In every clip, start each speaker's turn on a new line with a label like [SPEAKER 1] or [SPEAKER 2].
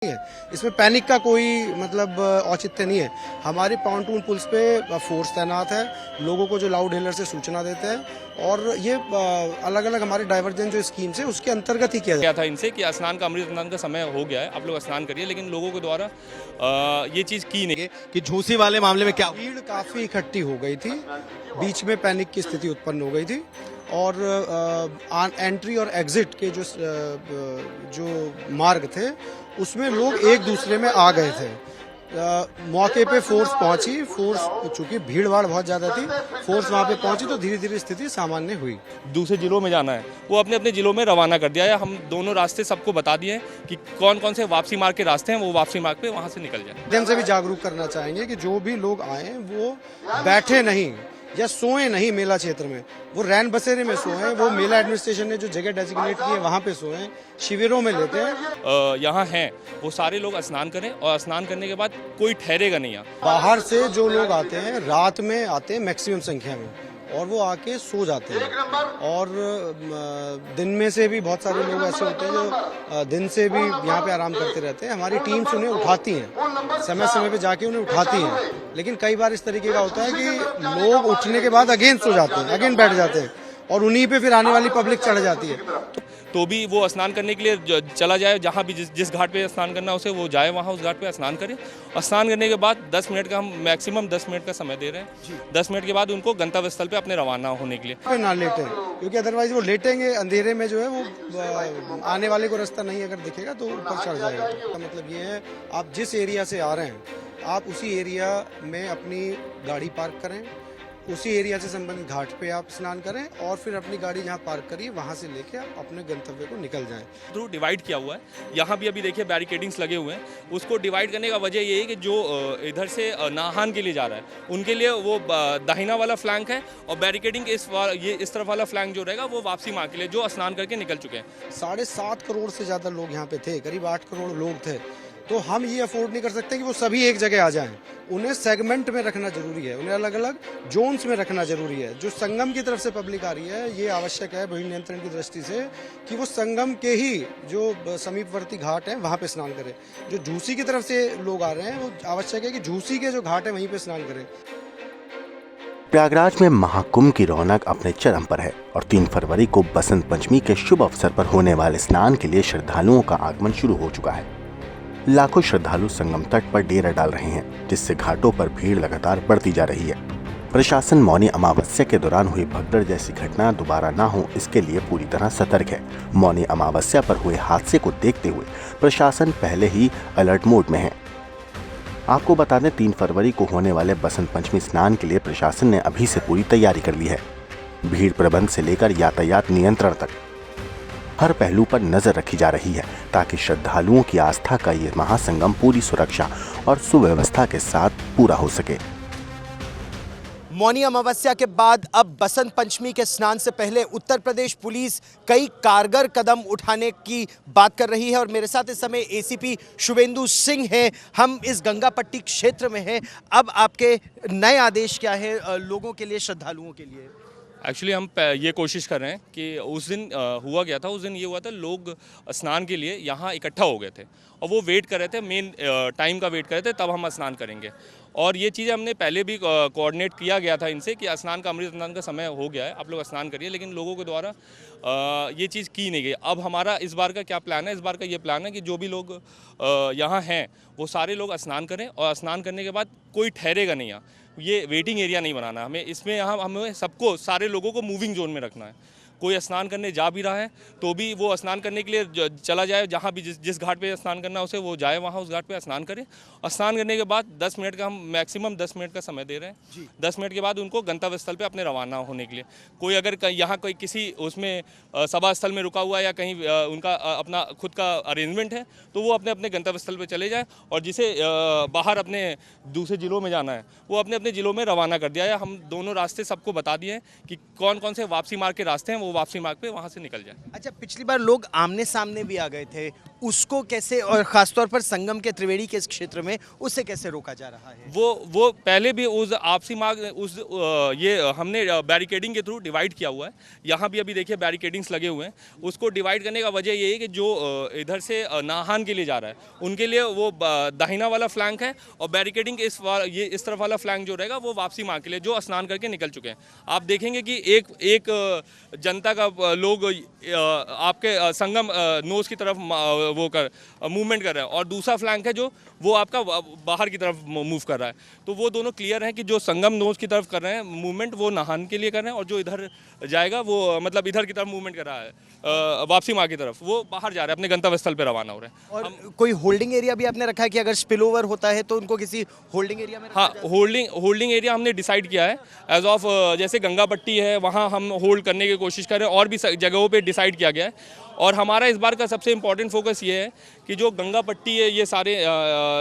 [SPEAKER 1] है। इसमें पैनिक का कोई मतलब औचित्य नहीं है। हमारे पॉन्टून पुल्स पे फोर्स तैनात है, लोगों को जो लाउड हेलर से सूचना देते हैं और ये अलग अलग हमारे डाइवर्जन जो स्कीम्स है उसके अंतर्गत ही किया
[SPEAKER 2] क्या था इनसे कि स्नान का अमृत स्नान का समय हो गया है, आप लोग स्नान करिए, लेकिन लोगों के द्वारा ये चीज़ की नहीं
[SPEAKER 3] कि झूसी वाले मामले में क्या
[SPEAKER 1] भीड़ काफ़ी इकट्ठी हो गई थी, बीच में पैनिक की स्थिति उत्पन्न हो गई थी और एंट्री और एग्जिट के जो मार्ग थे उसमें लोग एक दूसरे में आ गए थे। मौके पे फोर्स पहुंची, फोर्स चूंकि भीड़ भाड़ बहुत ज़्यादा थी, फोर्स वहां पे पहुंची तो धीरे धीरे स्थिति सामान्य हुई।
[SPEAKER 2] दूसरे जिलों में जाना है वो अपने अपने जिलों में रवाना कर दिया है। हम दोनों रास्ते सबको बता दिए हैं कि कौन कौन से वापसी मार्ग के रास्ते हैं, वो वापसी मार्ग पे वहाँ से निकल जाए।
[SPEAKER 1] माध्यम से भी जागरूक करना चाहेंगे कि जो भी लोग आए वो बैठे नहीं या सोए नहीं मेला क्षेत्र में, वो रैन बसेरे में सोए, वो मेला एडमिनिस्ट्रेशन ने जो जगह डेजिग्नेट की है वहाँ पे सोए, शिविरों में लेते हैं।
[SPEAKER 2] यहाँ हैं वो सारे लोग स्नान करें और स्नान करने के बाद कोई ठहरेगा नहीं यहाँ।
[SPEAKER 1] बाहर से जो लोग आते हैं रात में आते हैं मैक्सिमम संख्या में और वो आके सो जाते हैं और दिन में से भी बहुत सारे लोग ऐसे होते हैं जो दिन से भी यहाँ पे आराम करते रहते हैं। हमारी टीम्स उन्हें उठाती हैं, समय समय पे जाके उन्हें उठाती हैं, लेकिन कई बार इस तरीके का होता है कि लोग उठने के बाद अगेन सो जाते हैं, अगेन बैठ जाते हैं और उन्हीं पे फिर आने वाली पब्लिक चढ़ जाती है।
[SPEAKER 2] तो भी वो स्नान करने के लिए चला जाए, जहाँ भी जिस घाट पे स्नान करना है उसे वो जाए, वहाँ उस घाट पे स्नान करे और स्नान करने के बाद 10 मिनट का हम मैक्सिमम 10 मिनट का समय दे रहे हैं। 10 मिनट के बाद उनको गंतव्य स्थल पे अपने रवाना होने के लिए
[SPEAKER 1] ना लेटें, क्योंकि अदरवाइज वो लेटेंगे अंधेरे में जो है वो आने वाले को रास्ता नहीं अगर दिखेगा तो ऊपर चढ़ जाएगा। तो मतलब ये है आप जिस एरिया से आ रहे हैं आप उसी एरिया में अपनी गाड़ी पार्क करें, उसी एरिया से संबंधित घाट पे आप स्नान करें और फिर अपनी गाड़ी जहाँ पार्क करिए वहाँ से लेके आप अपने गंतव्य को निकल जाएं।
[SPEAKER 2] थ्रू डिवाइड किया हुआ है, यहाँ भी अभी देखिए बैरिकेडिंग्स लगे हुए हैं। उसको डिवाइड करने का वजह ये है कि जो इधर से नाहन के लिए जा रहा है उनके लिए वो दाहिना वाला फ्लैंक है और बैरिकेडिंग इस तरफ वाला फ्लैंक जो रहेगा वो वापसी मार्ग के लिए जो स्नान करके निकल चुके हैं।
[SPEAKER 1] 7.5 करोड़ से ज़्यादा लोग यहाँ पे थे, करीब 8 करोड़ लोग थे, तो हम ये अफोर्ड नहीं कर सकते कि वो सभी एक जगह आ जाएं। उन्हें सेगमेंट में रखना जरूरी है, उन्हें अलग अलग जोन्स में रखना जरूरी है। जो संगम की तरफ से पब्लिक आ रही है ये आवश्यक है भीड़ नियंत्रण की दृष्टि से कि वो संगम के ही जो समीपवर्ती घाट हैं वहाँ पे स्नान करें। जो झूसी की तरफ से लोग आ रहे हैं वो आवश्यक है कि झूसी के जो घाट है वहीं पे स्नान करें।
[SPEAKER 4] प्रयागराज में महाकुंभ की रौनक अपने चरम पर है और 3 फरवरी को बसंत पंचमी के शुभ अवसर पर होने वाले स्नान के लिए श्रद्धालुओं का आगमन शुरू हो चुका है। लाखों श्रद्धालु संगम तट पर डेरा डाल रहे हैं, जिससे घाटों पर भीड़ लगातार बढ़ती जा रही है। प्रशासन मौनी अमावस्या के दौरान हुई भगदड़ जैसी घटना दोबारा ना हो इसके लिए पूरी तरह सतर्क है। मौनी अमावस्या पर हुए हादसे को देखते हुए प्रशासन पहले ही अलर्ट मोड में है। आपको बता दें 3 फरवरी को होने वाले बसंत पंचमी स्नान के लिए प्रशासन ने अभी से पूरी तैयारी कर ली है। भीड़ प्रबंध से लेकर यातायात नियंत्रण तक हर पहलू पर नजर रखी जा रही है ताकि श्रद्धालुओं की आस्था का ये महासंगम पूरी सुरक्षा और सुव्यवस्था के साथ पूरा हो सके।
[SPEAKER 3] मौनी अमावस्या के बाद अब बसंत पंचमी के स्नान से पहले उत्तर प्रदेश पुलिस कई कारगर कदम उठाने की बात कर रही है और मेरे साथ इस समय एसीपी शुभेंदु सिंह हैं। हम इस गंगा पट्टी क्षेत्र में हैं। अब आपके नए आदेश क्या है लोगों के लिए, श्रद्धालुओं के लिए?
[SPEAKER 2] एक्चुअली हम ये कोशिश कर रहे हैं कि उस दिन हुआ गया था, उस दिन ये हुआ था लोग स्नान के लिए यहाँ इकट्ठा हो गए थे और वो वेट कर रहे थे, मेन टाइम का वेट कर रहे थे तब हम स्नान करेंगे। और ये चीज़ें हमने पहले भी कोऑर्डिनेट किया गया था इनसे कि स्नान का अमृत स्नान का समय हो गया है, आप लोग स्नान करिए, लेकिन लोगों के द्वारा ये चीज़ की नहीं गई। अब हमारा इस बार का क्या प्लान है? इस बार का ये प्लान है कि जो भी लोग यहाँ हैं वो सारे लोग स्नान करें और स्नान करने के बाद कोई ठहरेगा नहीं यहाँ। ये वेटिंग एरिया नहीं बनाना हमें, इसमें यहाँ हमें सबको सारे लोगों को मूविंग जोन में रखना है। कोई स्नान करने जा भी रहा है तो भी वो स्नान करने के लिए चला जाए, जहाँ भी जिस घाट पे स्नान करना है उसे वो जाए, वहाँ उस घाट पे स्नान करे और स्नान करने के बाद 10 मिनट का हम मैक्सिमम 10 मिनट का समय दे रहे हैं। 10 मिनट के बाद उनको गंतव्य स्थल पे अपने रवाना होने के लिए। कोई अगर यहाँ कोई किसी उसमें सभा स्थल में रुका हुआ है या कहीं उनका अपना खुद का अरेंजमेंट है तो वो अपने अपने गंतव्य स्थल पर चले जाए और जिसे बाहर अपने दूसरे जिलों में जाना है वो अपने अपने जिलों में रवाना कर दिया है। हम दोनों रास्ते सबको बता दिए हैं कि कौन कौन से वापसी मार्ग के रास्ते हैं, वो वापसी मार्ग पे वहाँ से निकल जाए।
[SPEAKER 3] अच्छा, पिछली बार लोग आमने सामने भी आ गए थे, उसको कैसे, और खासतौर पर संगम के त्रिवेणी के इस क्षेत्र में उससे कैसे रोका जा रहा है?
[SPEAKER 2] वो पहले भी उस आपसी मार्ग उस ये हमने बैरिकेडिंग के थ्रू डिवाइड किया हुआ है। यहाँ भी अभी देखिए बैरिकेडिंग्स लगे हुए हैं। उसको डिवाइड करने का वजह ये है कि जो इधर से नाहन के लिए जा रहा है उनके लिए वो दाहिना वाला फ्लैंक है, और बैरिकेडिंग इस तरफ वाला फ्लैंक जो रहेगा वो वापसी मार्ग के लिए जो स्नान करके निकल चुके हैं। आप देखेंगे कि एक जनता का लोग आपके संगम नोज की तरफ वो मूवमेंट कर रहा है, और दूसरा फ्लैंक है जो वो आपका बाहर की तरफ मूव कर रहा है। तो वो दोनों क्लियर हैं कि जो संगम नोज की तरफ कर रहे हैं मूवमेंट वो नाहन के लिए कर रहे हैं, और जो इधर जाएगा वो मतलब इधर की तरफ मूवमेंट कर रहा है वापसी मार्ग की तरफ, वो बाहर जा रहा है, अपने गंतव्य स्थल पर रवाना हो रहे हैं।
[SPEAKER 3] और कोई होल्डिंग एरिया भी आपने रखा है कि अगर स्पिल ओवर होता है तो उनको किसी होल्डिंग एरिया में रखा
[SPEAKER 2] हाँ,
[SPEAKER 3] जाए?
[SPEAKER 2] होल्डिंग एरिया हमने डिसाइड किया है एज ऑफ, जैसे गंगा पट्टी है वहाँ हम होल्ड करने की कोशिश कर रहे हैं, और भी जगहों पे डिसाइड किया गया है। और हमारा इस बार का सबसे इम्पोर्टेंट फोकस ये है कि जो गंगा पट्टी है, ये सारे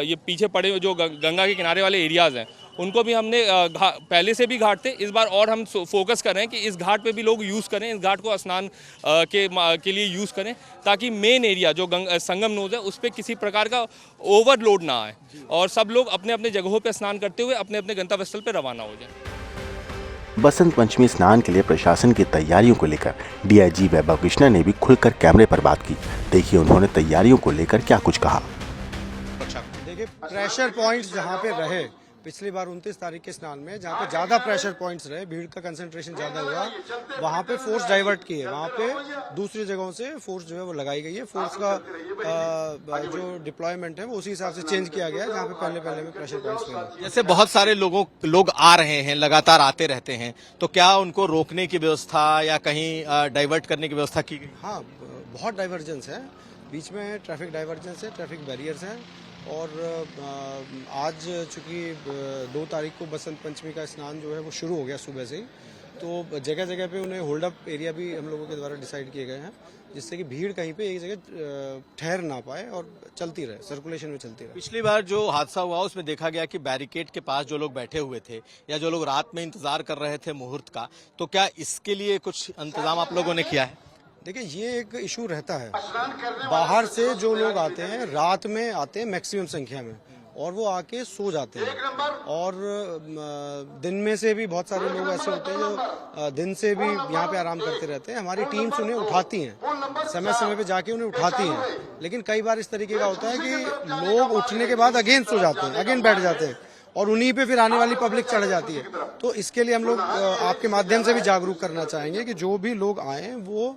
[SPEAKER 2] ये पीछे पड़े हुए जो गंगा के किनारे वाले एरियाज़ हैं उनको भी हमने पहले से भी घाट थे, इस बार और हम फोकस कर रहे हैं कि इस घाट पे भी लोग यूज़ करें, इस घाट को स्नान के लिए यूज़ करें, ताकि मेन एरिया जो संगम नोज है उस पर किसी प्रकार का ओवरलोड ना आए, और सब लोग अपने अपने जगहों पे स्नान करते हुए अपने अपने गंतव्य स्थल पर रवाना हो जाएं।
[SPEAKER 4] बसंत पंचमी स्नान के लिए प्रशासन की तैयारियों को लेकर डीआईजी वैभव कृष्णा ने भी खुलकर कैमरे पर बात की। देखिए उन्होंने तैयारियों को लेकर क्या कुछ कहा।
[SPEAKER 1] देखिए, प्रेशर पॉइंट्स जहाँ पे रहे पिछली बार 29 तारीख के स्नान में, जहाँ पे ज्यादा प्रेशर पॉइंट्स रहे, भीड़ का कंसंट्रेशन ज्यादा हुआ, वहाँ पे फोर्स डाइवर्ट की है। वहाँ पे दूसरी जगहों से फोर्स जो है वो लगाई गई है। फोर्स का जो डिप्लॉयमेंट है वो उसी हिसाब से चेंज किया गया है, जहाँ पे पहले में प्रेशर पॉइंट्स थे।
[SPEAKER 5] जैसे बहुत सारे लोग आ रहे हैं, लगातार आते रहते हैं, तो क्या उनको रोकने की व्यवस्था या कहीं डाइवर्ट करने की व्यवस्था की गई?
[SPEAKER 1] हाँ, बहुत डाइवर्जेंस है, बीच में ट्रैफिक डाइवर्जेंस है, ट्रैफिक बैरियर्स हैं। और आज चूंकि 2 तारीख को बसंत पंचमी का स्नान जो है वो शुरू हो गया सुबह से ही, तो जगह जगह पे उन्हें होल्ड अप एरिया भी हम लोगों के द्वारा डिसाइड किए गए हैं, जिससे कि भीड़ कहीं पे एक जगह ठहर ना पाए और चलती रहे, सर्कुलेशन में चलती रहे।
[SPEAKER 5] पिछली बार जो हादसा हुआ उसमें देखा गया कि बैरिकेड के पास जो लोग बैठे हुए थे या जो लोग रात में इंतजार कर रहे थे मुहूर्त का, तो क्या इसके लिए कुछ इंतजाम आप लोगों ने किया है?
[SPEAKER 1] देखिए, ये एक इशू रहता है, बाहर से जो लोग आते हैं रात में आते हैं मैक्सिमम संख्या में, और वो आके सो जाते हैं, और दिन में से भी बहुत सारे लोग ऐसे होते हैं जो दिन से भी यहाँ पे आराम करते रहते हैं। हमारी टीम्स उन्हें उठाती हैं, समय समय पे जाके उन्हें उठाती हैं, लेकिन कई बार इस तरीके का होता है कि लोग उठने के बाद अगेन सो जाते हैं, अगेन बैठ जाते हैं, और उन्हीं पे फिर आने वाली पब्लिक चढ़ जाती है। तो इसके लिए हम लोग आपके माध्यम से भी जागरूक करना चाहेंगे कि जो भी लोग आए वो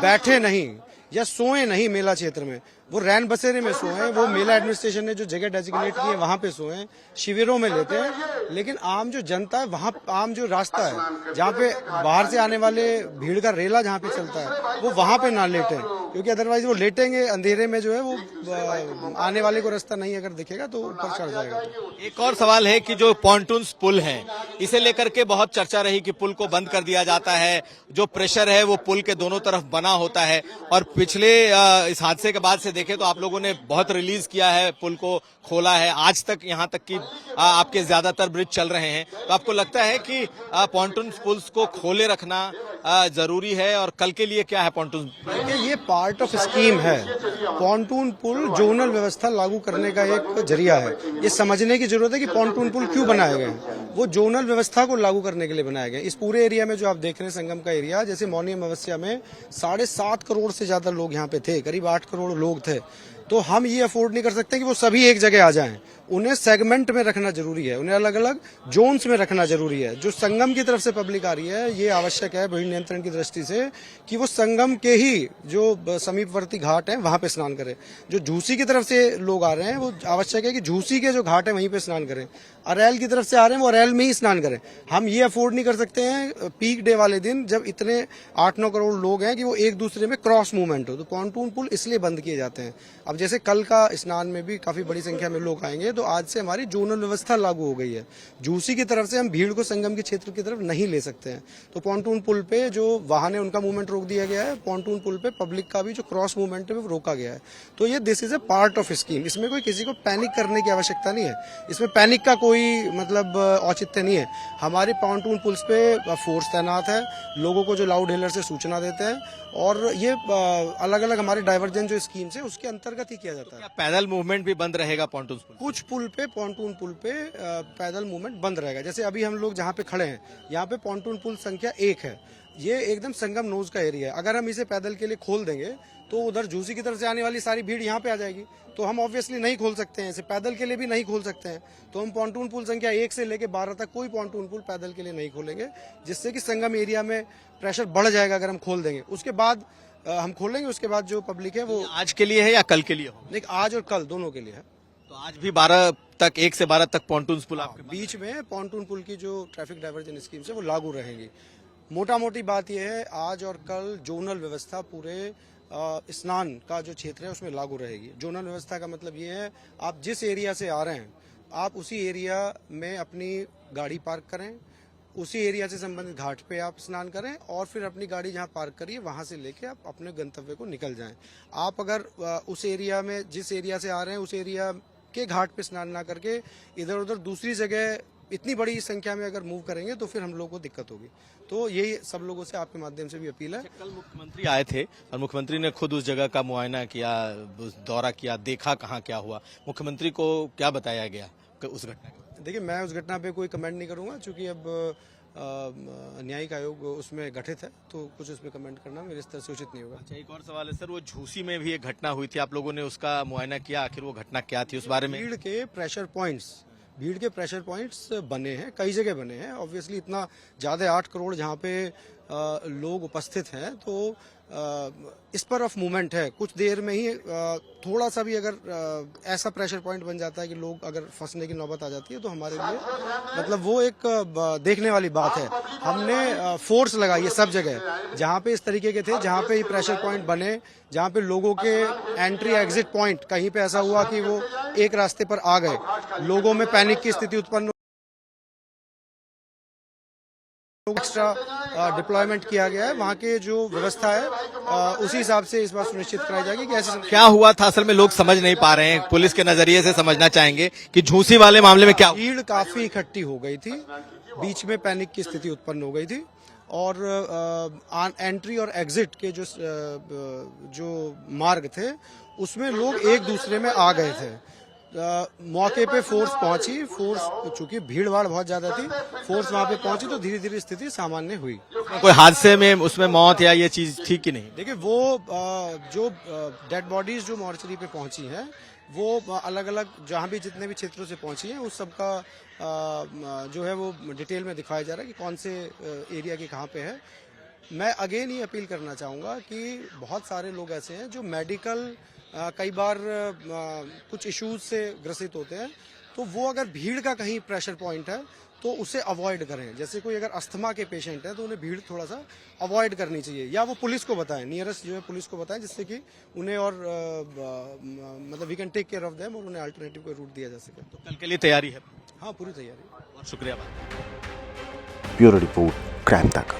[SPEAKER 1] बैठे नहीं या सोए नहीं मेला क्षेत्र में, वो रैन बसेरे में सोए, वो मेला एडमिनिस्ट्रेशन ने जो जगह डेजिग्नेट की है वहां पे सोए, शिविरों में लेते हैं। लेकिन आम जो जनता है, वहां आम जो रास्ता है जहाँ पे बाहर से आने वाले भीड़ का रेला जहाँ पे चलता है, वो वहां पे ना लेटें, क्योंकि अदरवाइज वो लेटेंगे अंधेरे में जो है वो आने वाले को रास्ता नहीं अगर दिखेगा तो ऊपर चढ़ जाएगा।
[SPEAKER 5] एक और सवाल है कि जो पॉन्टून्स पुल हैं, इसे लेकर के बहुत चर्चा रही कि पुल को बंद कर दिया जाता है, जो प्रेशर है वो पुल के दोनों तरफ बना होता है, और पिछले इस हादसे के बाद से देखें तो आप लोगों ने बहुत रिलीज किया है, पुल को खोला है, आज तक यहाँ तक कि आपके ज्यादातर ब्रिज चल रहे हैं, तो आपको लगता है कि पॉन्टून पुल्स को खोले रखना जरूरी है, और कल के लिए क्या है पॉन्टून?
[SPEAKER 1] देखिए, ये पार्ट ऑफ स्कीम है। पॉन्टून पुल जोनल व्यवस्था लागू करने का एक जरिया है। ये समझने की जरूरत है कि पॉन्टून पुल क्यों बनाए गए हैं। वो जोनल व्यवस्था को लागू करने के लिए बनाए गए। इस पूरे एरिया में जो आप देख रहे हैं संगम का एरिया, जैसे मौनी अमावस्या में 7.5 करोड़ से ज्यादा लोग यहाँ पे थे, करीब 8 करोड़ लोग थे, तो हम ये अफोर्ड नहीं कर सकते कि वो सभी एक जगह आ जाएं। उन्हें सेगमेंट में रखना जरूरी है, उन्हें अलग अलग जोन्स में रखना जरूरी है। जो संगम की तरफ से पब्लिक आ रही है, ये आवश्यक है भीड़ नियंत्रण की दृष्टि से कि वो संगम के ही जो समीपवर्ती घाट है वहां पे स्नान करें। जो झूसी की तरफ से लोग आ रहे हैं, वो आवश्यक है कि झूसी के जो घाट है वहीं पे स्नान करें। अरैल की तरफ से आ रहे हैं, वो अरैल में ही स्नान करें। हम ये अफोर्ड नहीं कर सकते हैं पीक डे वाले दिन जब इतने 8-9 करोड़ लोग हैं कि वो एक दूसरे में क्रॉस मूवमेंट हो। तो पॉन्टून पुल इसलिए बंद किए जाते हैं। अब जैसे कल का स्नान में भी काफी बड़ी संख्या में लोग आएंगे, तो आज से हमारी जोनल व्यवस्था लागू हो गई है। झूसी की तरफ से हम भीड़ को संगम के क्षेत्र की तरफ नहीं ले सकते हैं। तो पॉन्टून पुल पे जो वाहन है उनका मूवमेंट रोक दिया गया है। पॉन्टून पुल पे पब्लिक का भी जो क्रॉस मूवमेंट है वो रोका गया है। तो ये this is a part of scheme. इसमें कोई किसी को पैनिक करने की आवश्यकता नहीं है। इसमें पैनिक का कोई मतलब औचित्य नहीं है। हमारे पॉन्टून पुल्स पे फोर्स तैनात है, लोगों को जो लाउड हेलर से सूचना देते हैं, और ये अलग अलग हमारे डाइवर्जन जो स्कीम्स है उसके अंतर्गत ही किया जाता है।
[SPEAKER 5] क्या पैदल मूवमेंट भी बंद रहेगा पॉन्टून पुल?
[SPEAKER 1] कुछ पुल पे पॉन्टून पुल पे पैदल मूवमेंट बंद रहेगा। जैसे अभी हम लोग जहाँ पे खड़े हैं, यहाँ पे पॉन्टून पुल संख्या 1 है। ये एकदम संगम नोज का एरिया है। अगर हम इसे पैदल के लिए खोल देंगे तो उधर झूसी की तरफ से आने वाली सारी भीड़ यहाँ पे आ जाएगी। तो हम ऑब्वियसली नहीं खोल सकते हैं इसे, पैदल के लिए भी नहीं खोल सकते हैं। तो हम पॉन्टून पुल संख्या 1 से लेके 12 तक कोई पॉन्टून पुल पैदल के लिए नहीं खोलेंगे, जिससे कि संगम एरिया में प्रेशर बढ़ जाएगा अगर हम खोल देंगे। उसके बाद हम खोलेंगे, उसके बाद जो पब्लिक है वो
[SPEAKER 5] आज के लिए है या कल के लिए हो?
[SPEAKER 1] देख, आज और कल दोनों के लिए है।
[SPEAKER 5] तो आज भी 12 तक, 1 से 12 तक पॉन्टून पुल आपके
[SPEAKER 1] बीच में पॉन्टून पुल की जो ट्रैफिक डाइवर्जन स्कीम्स है वो लागू रहेंगी। मोटा मोटी बात यह है, आज और कल जोनल व्यवस्था पूरे स्नान का जो क्षेत्र है उसमें लागू रहेगी। जोनल व्यवस्था का मतलब ये है, आप जिस एरिया से आ रहे हैं आप उसी एरिया में अपनी गाड़ी पार्क करें, उसी एरिया से संबंधित घाट पे आप स्नान करें, और फिर अपनी गाड़ी जहां पार्क करिए वहां से लेके आप अपने गंतव्य को निकल जाएं। आप अगर उस एरिया में, जिस एरिया से आ रहे हैं उस एरिया के घाट पे स्नान ना करके इधर उधर दूसरी जगह इतनी बड़ी संख्या में अगर मूव करेंगे तो फिर हम लोगों को दिक्कत होगी। तो यही सब लोगों से आपके माध्यम से भी अपील है।
[SPEAKER 5] कल मुख्यमंत्री आए थे और मुख्यमंत्री ने खुद उस जगह का मुआयना किया, दौरा किया, देखा कहाँ क्या हुआ। मुख्यमंत्री को क्या बताया गया उस घटना के?
[SPEAKER 1] देखिए, मैं उस घटना पे कोई कमेंट नहीं करूंगा, क्योंकि अब न्यायिक आयोग उसमें गठित है, तो कुछ उसमें कमेंट करना मेरे स्तर से उचित नहीं होगा।
[SPEAKER 5] अच्छा, एक और सवाल है सर, वो झूसी में भी एक घटना हुई थी, आप लोगों ने उसका मुआयना किया, आखिर वो घटना क्या थी उस बारे में?
[SPEAKER 1] भीड़ के प्रेशर पॉइंट्स बने हैं, कई जगह बने हैं। ऑब्वियसली इतना ज्यादा 8 करोड़ जहाँ पे लोग उपस्थित हैं, तो स्पर ऑफ मूवमेंट है। कुछ देर में ही थोड़ा सा भी अगर ऐसा प्रेशर पॉइंट बन जाता है कि लोग अगर फंसने की नौबत आ जाती है, तो हमारे लिए मतलब वो एक देखने वाली बात है। हमने फोर्स लगाई है सब जगह जहाँ पे इस तरीके के थे, जहाँ पे ये प्रेशर पॉइंट बने, जहाँ पे लोगों के एंट्री एग्जिट पॉइंट कहीं पे ऐसा हुआ कि वो एक रास्ते पर आ गए, लोगों में पैनिक की स्थिति उत्पन्न, एक्स्ट्रा डिप्लॉयमेंट किया गया है। वहाँ के जो व्यवस्था है उसी हिसाब से इस बात सुनिश्चित कराई जाएगी कि ऐसे
[SPEAKER 5] क्या हुआ था असल में लोग समझ नहीं पा रहे हैं, पुलिस के नजरिए से समझना चाहेंगे कि झूसी वाले मामले में क्या हुआ?
[SPEAKER 1] भीड़ काफी इकट्ठी हो गई थी, बीच में पैनिक की स्थिति उत्पन्न हो गई थी, और एंट्री और एग्जिट के जो मार्ग थे उसमें लोग एक दूसरे में आ गए थे। मौके पे फोर्स पहुंची, चूंकि भीड़ भाड़ बहुत ज्यादा थी, फोर्स वहां पे पहुंची तो धीरे धीरे स्थिति सामान्य हुई।
[SPEAKER 5] कोई हादसे में उसमें मौत या ये चीज थी कि नहीं?
[SPEAKER 1] देखिए, वो जो डेड बॉडीज जो मॉर्चरी पे पहुंची हैं वो अलग अलग जहां भी जितने भी क्षेत्रों से पहुंची हैं उस सबका जो है वो डिटेल में दिखाया जा रहा है कि कौन से एरिया की कहाँ पे है। मैं अगेन ये अपील करना चाहूँगा कि बहुत सारे लोग ऐसे हैं जो मेडिकल कई बार कुछ इश्यूज से ग्रसित होते हैं, तो वो अगर भीड़ का कहीं प्रेशर पॉइंट है तो उसे अवॉइड करें। जैसे कोई अगर अस्थमा के पेशेंट है तो उन्हें भीड़ थोड़ा सा अवॉइड करनी चाहिए, या वो पुलिस को बताएं, नियरेस्ट जो है पुलिस को बताएं, जिससे कि उन्हें और मतलब we can take care of them और उन्हें अल्टरनेटिव कोई रूट दिया जा सके।
[SPEAKER 5] तो कल के लिए तैयारी है?
[SPEAKER 1] हाँ, पूरी तैयारी।
[SPEAKER 5] बहुत शुक्रिया।
[SPEAKER 4] ब्यूरो रिपोर्ट, क्राइम तक।